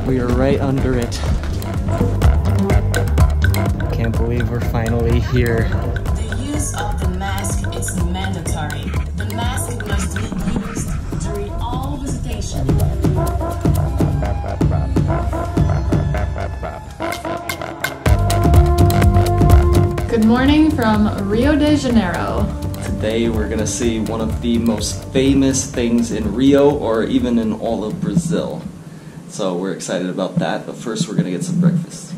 We are right under it. Can't believe we're finally here. The use of the mask is mandatory. The mask must be used during all visitation. Good morning from Rio de Janeiro. Today we're gonna see one of the most famous things in Rio or even in all of Brazil. So we're excited about that, but first we're gonna get some breakfast.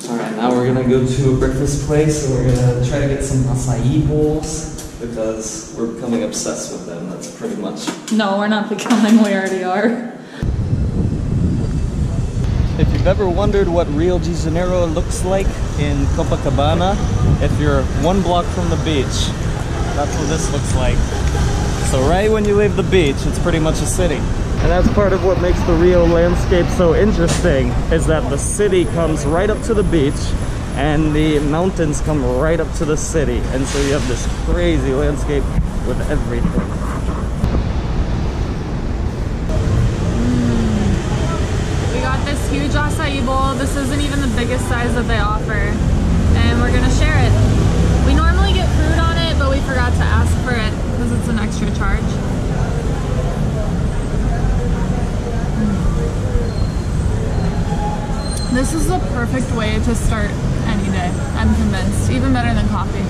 Alright, now we're gonna go to a breakfast place and we're gonna try to get some acai bowls because we're becoming obsessed with them. That's pretty much. No, we're not becoming, we already are. If you've ever wondered what Rio de Janeiro looks like in Copacabana, if you're 1 block from the beach, that's what this looks like. So right when you leave the beach, it's pretty much a city. And that's part of what makes the Rio landscape so interesting, is that the city comes right up to the beach and the mountains come right up to the city. And so you have this crazy landscape with everything. Huge acai bowl. This isn't even the biggest size that they offer, and we're gonna share it. We normally get fruit on it, but we forgot to ask for it because it's an extra charge. This is the perfect way to start any day. I'm convinced. Even better than coffee.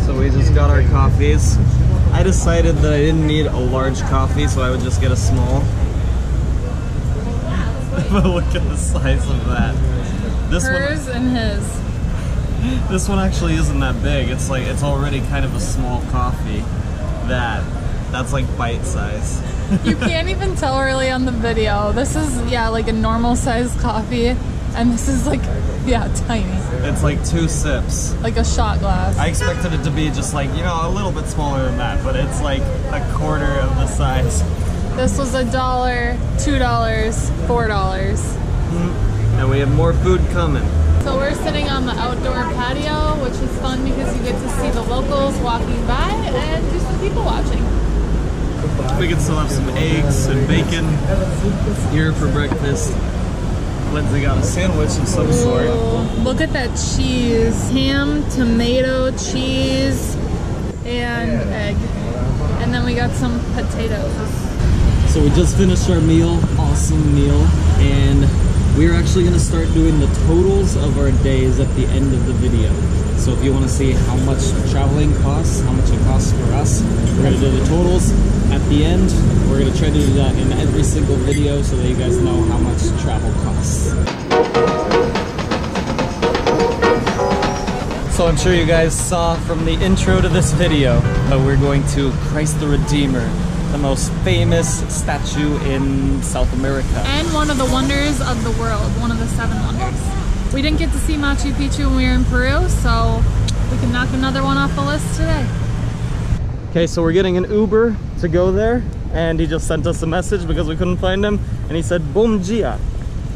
So we just got our coffees. I decided that I didn't need a large coffee, so I would just get a small. But look at the size of that. Hers and his. This one actually isn't that big. It's like, it's already kind of a small coffee. That's like bite size. You can't even tell really on the video. This is, yeah, like a normal sized coffee. And this is like, yeah, tiny. It's like 2 sips. Like a shot glass. I expected it to be just like, you know, a little bit smaller than that, but it's like a quarter of the size. This was $1, $2, $4. And we have more food coming. So we're sitting on the outdoor patio, which is fun because you get to see the locals walking by and do some people watching. We can still have some eggs and bacon here for breakfast. Lindsay got a sandwich of some sort. Look at that cheese. Ham, tomato, cheese, and egg. And then we got some potatoes. So we just finished our meal, awesome meal, and we're actually going to start doing the totals of our days at the end of the video. So if you want to see how much traveling costs, how much it costs for us, we're going to do the totals at the end. We're going to try to do that in every single video so that you guys know how much travel costs. So I'm sure you guys saw from the intro to this video that we're going to Christ the Redeemer, the most famous statue in South America. And one of the wonders of the world, one of the 7 wonders. We didn't get to see Machu Picchu when we were in Peru, so we can knock another one off the list today. Okay, so we're getting an Uber to go there, and he just sent us a message because we couldn't find him, and he said, "Bom dia."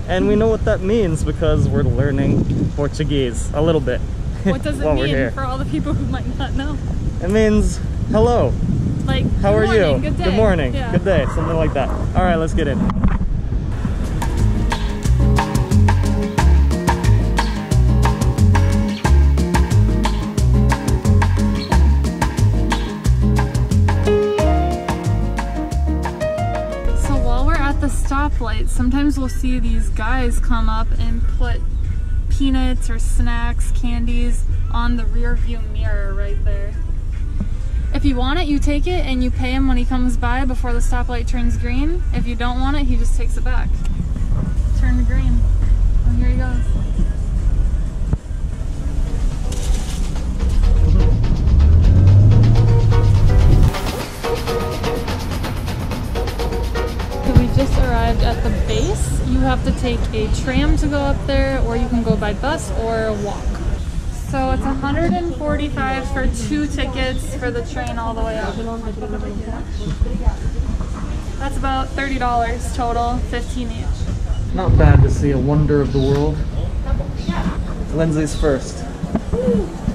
And we know what that means because we're learning Portuguese a little bit. What does it mean for all the people who might not know? It means hello. Like, how are you? Good day. Good morning. Yeah. Good day. Something like that. All right, let's get in. So while we're at the stoplight, sometimes we'll see these guys come up and put peanuts or snacks, candies on the rear view mirror right there. If you want it, you take it and you pay him when he comes by before the stoplight turns green. If you don't want it, he just takes it back. Turn green. Oh, here he goes. So we just arrived at the base. You have to take a tram to go up there, or you can go by bus or walk. So it's $145 for 2 tickets for the train all the way up. That's about $30 total, 15 each. Not bad to see a wonder of the world. Lindsay's first.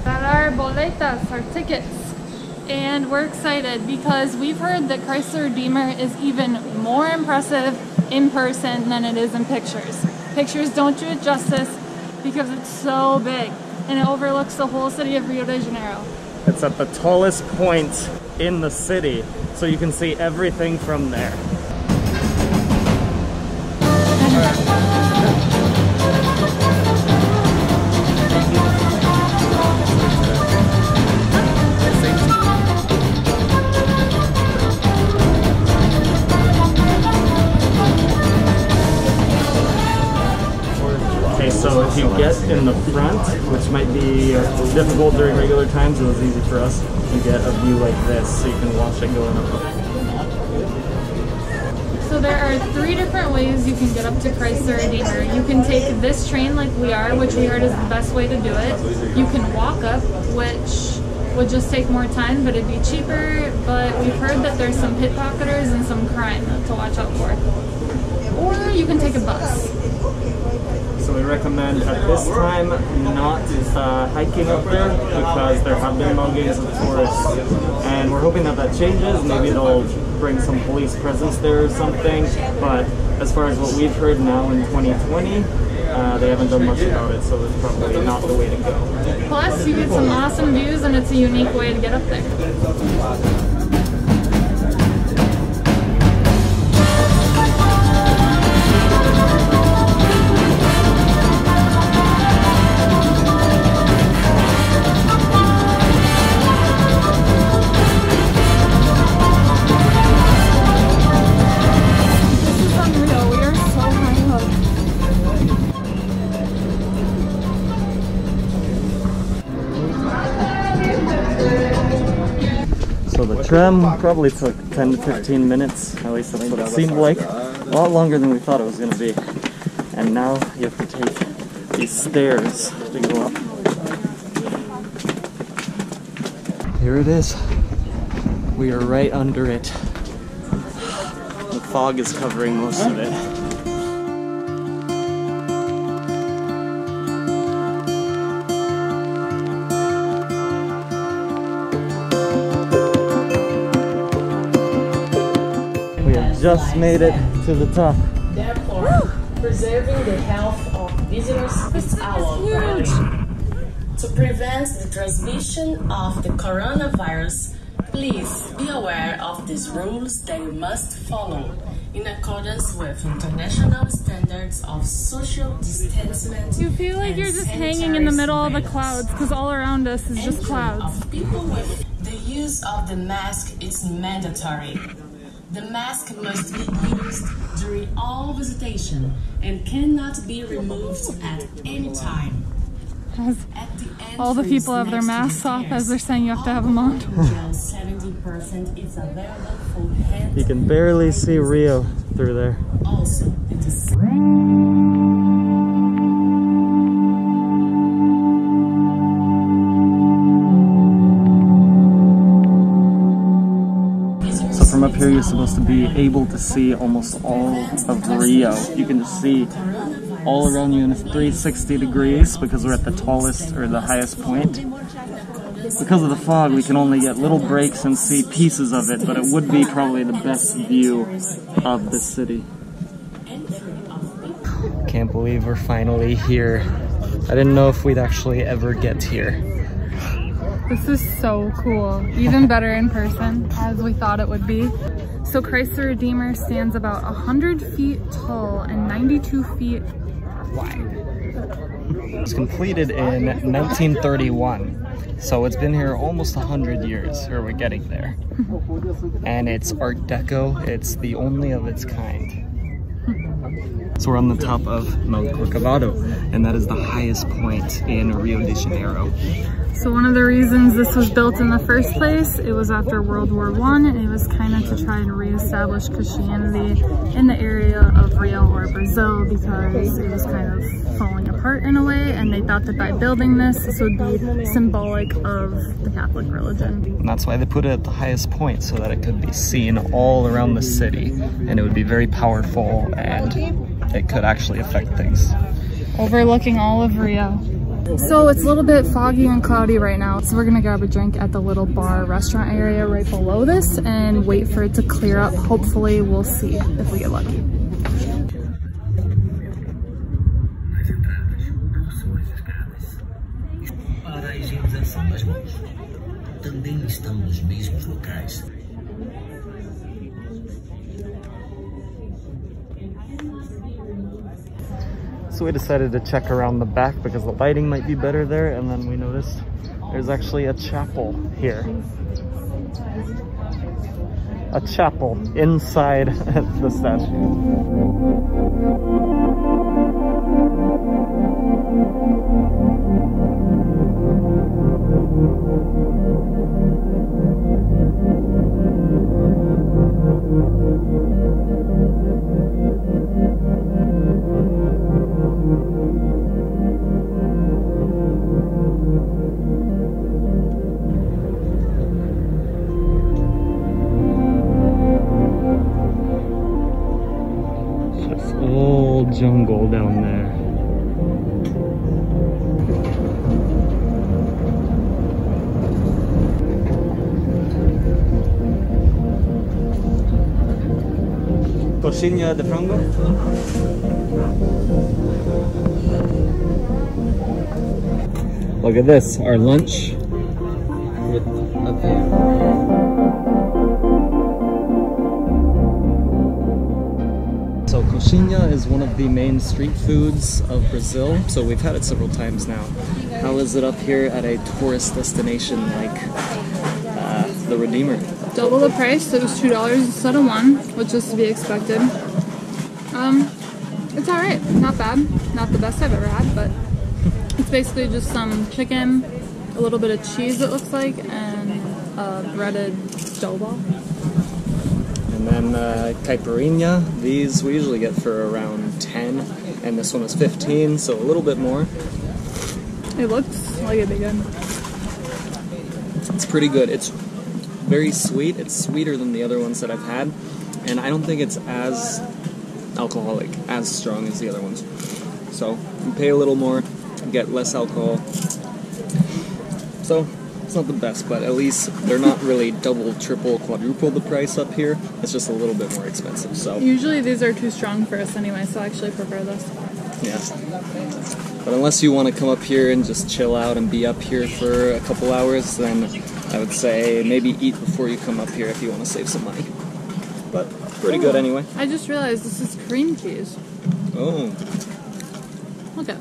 Got our boletas, our tickets. And we're excited because we've heard that Cristo Redeemer is even more impressive in person than it is in pictures. Pictures don't do it justice because it's so big and it overlooks the whole city of Rio de Janeiro. It's at the tallest point in the city, so you can see everything from there. So if you get in the front, which might be difficult during regular times, it was easy for us, you get a view like this, so you can watch it going up. So there are 3 different ways you can get up to Cristo Redeemer. You can take this train like we are, which we heard is the best way to do it. You can walk up, which would just take more time, but it'd be cheaper. But we've heard that there's some pickpocketers and some crime to watch out for. Or you can take a bus. So we recommend at this time not hiking up there because there have been muggings of tourists, and we're hoping that that changes. Maybe they'll bring some police presence there or something, but as far as what we've heard now in 2020, they haven't done much about it, so it's probably not the way to go. Plus, you get some awesome views and it's a unique way to get up there. So the tram probably took 10 to 15 minutes, at least that's what it seemed like. A lot longer than we thought it was going to be. And now you have to take these stairs to go up. Here it is. We are right under it. The fog is covering most of it. Just made it to the top. Therefore, preserving the health of visitors is our priority. To prevent the transmission of the coronavirus, please be aware of these rules that you must follow in accordance with international standards of social distancing. You feel like you're just hanging in the middle of the clouds because all around us is just clouds. Of people with the use of the mask is mandatory. The mask must be used during all visitation and cannot be removed at any time. All the people have their masks off as they're saying you have to have them on. 70% is available for hand. You can barely see Rio through there. Also, it is from up here, you're supposed to be able to see almost all of Rio. You can just see all around you in 360 degrees because we're at the tallest or the highest point. Because of the fog, we can only get little breaks and see pieces of it, but it would be probably the best view of the city. Can't believe we're finally here. I didn't know if we'd actually ever get here. This is so cool. Even better in person, as we thought it would be. So Cristo Redeemer stands about 100 feet tall and 92 feet wide. It was completed in 1931. So it's been here almost 100 years, or we're getting there. And it's Art Deco. It's the only of its kind. So we're on the top of Mount Corcovado, and that is the highest point in Rio de Janeiro. So one of the reasons this was built in the first place, it was after World War I, and it was kind of to try and reestablish Christianity in the area of Rio or Brazil because it was kind of falling apart in a way, and they thought that by building this would be symbolic of the Catholic religion. And that's why they put it at the highest point, so that it could be seen all around the city, and it would be very powerful, and it could actually affect things. Overlooking all of Rio. So it's a little bit foggy and cloudy right now, so we're gonna grab a drink at the little bar restaurant area right below this and wait for it to clear up. Hopefully we'll see if we get lucky. Para a higienização das mãos, também estão nos mesmos locais. So we decided to check around the back because the lighting might be better there, and then we noticed there's actually a chapel here. A chapel inside the statue. Jungle down there. Coxinha de frango. Look at this, our lunch with a view. So coxinha is one of the main street foods of Brazil, so we've had it several times now. How is it up here at a tourist destination like the Redeemer? Double the price, it was $2 instead of $1, which is to be expected. It's alright, not bad. Not the best I've ever had, but it's basically just some chicken, a little bit of cheese it looks like, and a breaded dough ball. And then caipirinha, these we usually get for around 10, and this one was 15, so a little bit more. It looks like it'd be good. It's pretty good. It's very sweet. It's sweeter than the other ones that I've had, and I don't think it's as alcoholic, as strong as the other ones. So you pay a little more, get less alcohol. So it's not the best, but at least they're not really double, triple, quadruple the price up here. It's just a little bit more expensive. So usually these are too strong for us anyway, so I actually prefer this. Yeah. But unless you want to come up here and just chill out and be up here for a couple hours, then I would say maybe eat before you come up here if you want to save some money. But pretty good anyway. I just realized this is cream cheese. Oh. Look at.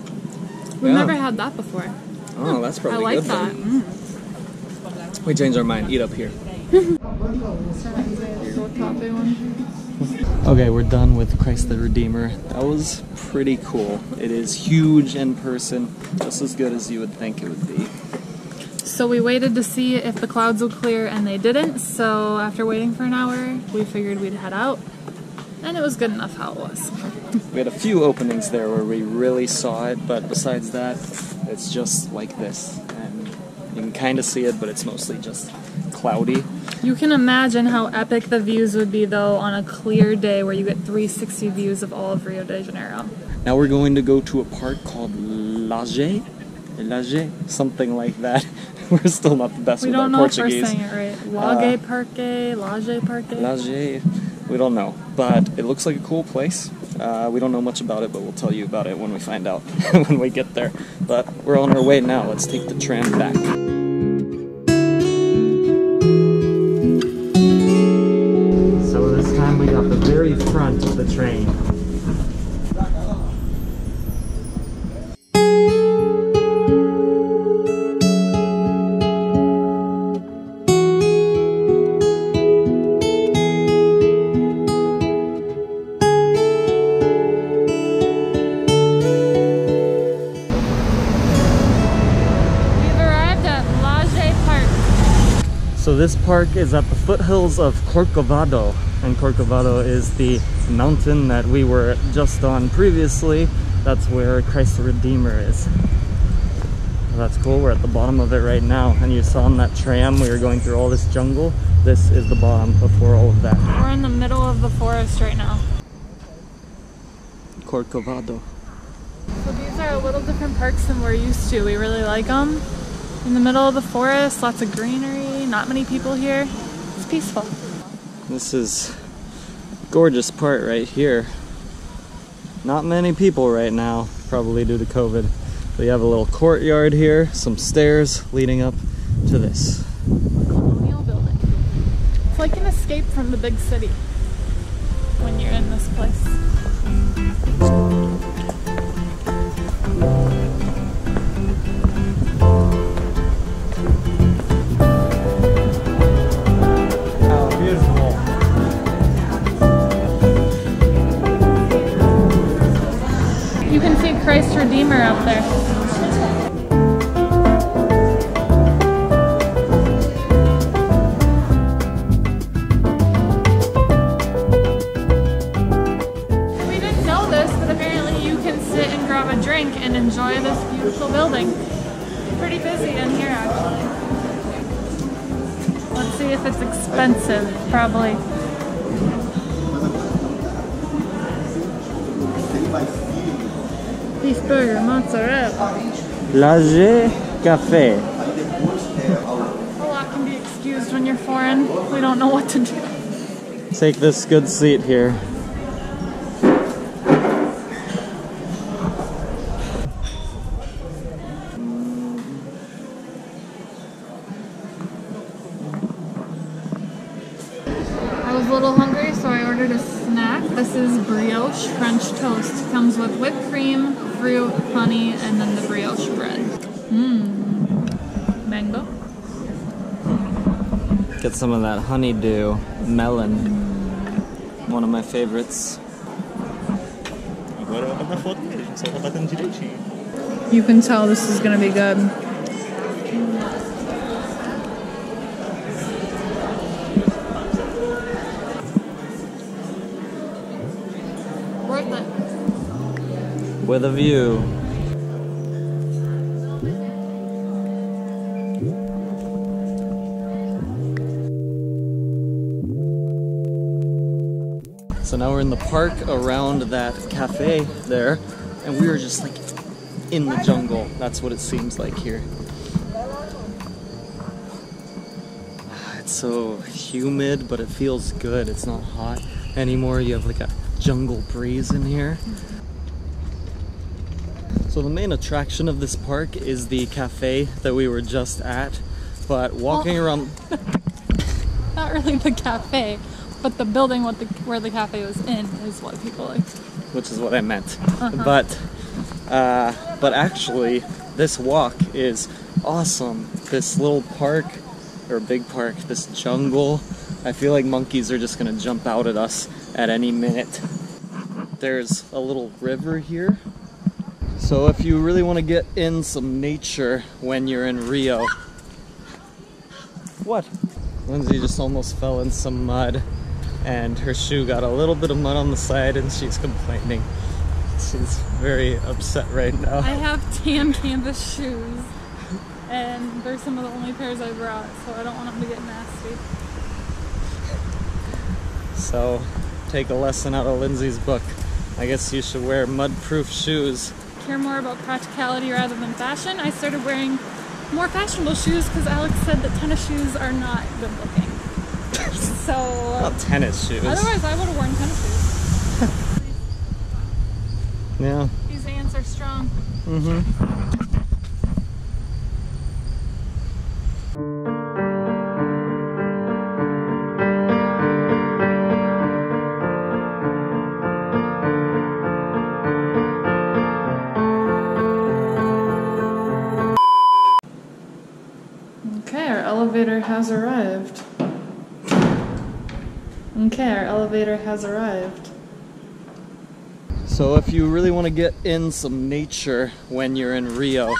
We've never had that before. Oh, that's probably good. I like that. We changed our mind. Eat up here. Okay, we're done with Christ the Redeemer. That was pretty cool. It is huge in person, just as good as you would think it would be. So we waited to see if the clouds would clear, and they didn't. So after waiting for an hour, we figured we'd head out, and it was good enough how it was. We had a few openings there where we really saw it, but besides that, it's just like this. And you can kind of see it, but it's mostly just cloudy. You can imagine how epic the views would be, though, on a clear day where you get 360 views of all of Rio de Janeiro. Now we're going to go to a park called Lage, something like that. We're still not the best with our Portuguese. We don't know if we're saying it right. Lage Parque. Lage, we don't know, but it looks like a cool place. We don't know much about it, but we'll tell you about it when we find out, when we get there. But we're on our way now. Let's take the tram back. So this time we got the very front of the train. So this park is at the foothills of Corcovado, and Corcovado is the mountain that we were just on previously. That's where Cristo Redeemer is. Well, that's cool, we're at the bottom of it right now, and you saw on that tram we were going through all this jungle. This is the bottom before all of that. We're in the middle of the forest right now. Corcovado. So these are little different parks than we're used to. We really like them. In the middle of the forest, lots of greenery, not many people here. It's peaceful. This is a gorgeous part right here. Not many people right now, probably due to COVID. We have a little courtyard here, some stairs leading up to this Colonial building. It's like an escape from the big city when you're in this place. You can see Christ Redeemer up there. We didn't know this, but apparently you can sit and grab a drink and enjoy this beautiful building. Pretty busy in here actually. Let's see if it's expensive, probably. Beef burger, mozzarella. Lage Cafe. A lot can be excused when you're foreign. We don't know what to do. Take this good seat here. I was a little hungry, so I ordered a snack. This is brioche French toast. Comes with whipped cream, fruit, honey, and then the brioche bread. Mango. Get some of that honeydew melon. One of my favorites. You can tell this is gonna be good. Worth it. With a view. So now we're in the park around that cafe there, and we are just like in the jungle. That's what it seems like here. It's so humid, but it feels good. It's not hot anymore. You have like a jungle breeze in here. So the main attraction of this park is the cafe that we were just at, but walking around... Not really the cafe, but the building where the cafe was in is what people like. Which is what I meant. But actually, this walk is awesome. This little park, or big park, this jungle, I feel like monkeys are just gonna jump out at us at any minute. There's a little river here. So if you really want to get in some nature when you're in Rio... What? Lindsay just almost fell in some mud, and her shoe got a little bit of mud on the side, and she's complaining. She's very upset right now. I have tan canvas shoes, and they're some of the only pairs I brought, so I don't want them to get nasty. So, take a lesson out of Lindsay's book. I guess you should wear mud-proof shoes. Care more about practicality rather than fashion. I started wearing more fashionable shoes because Alex said that tennis shoes are not good looking. So... Not tennis shoes. Otherwise I would have worn tennis shoes. Yeah. These ants are strong. Okay, our elevator has arrived. So if you really want to get in some nature when you're in Rio,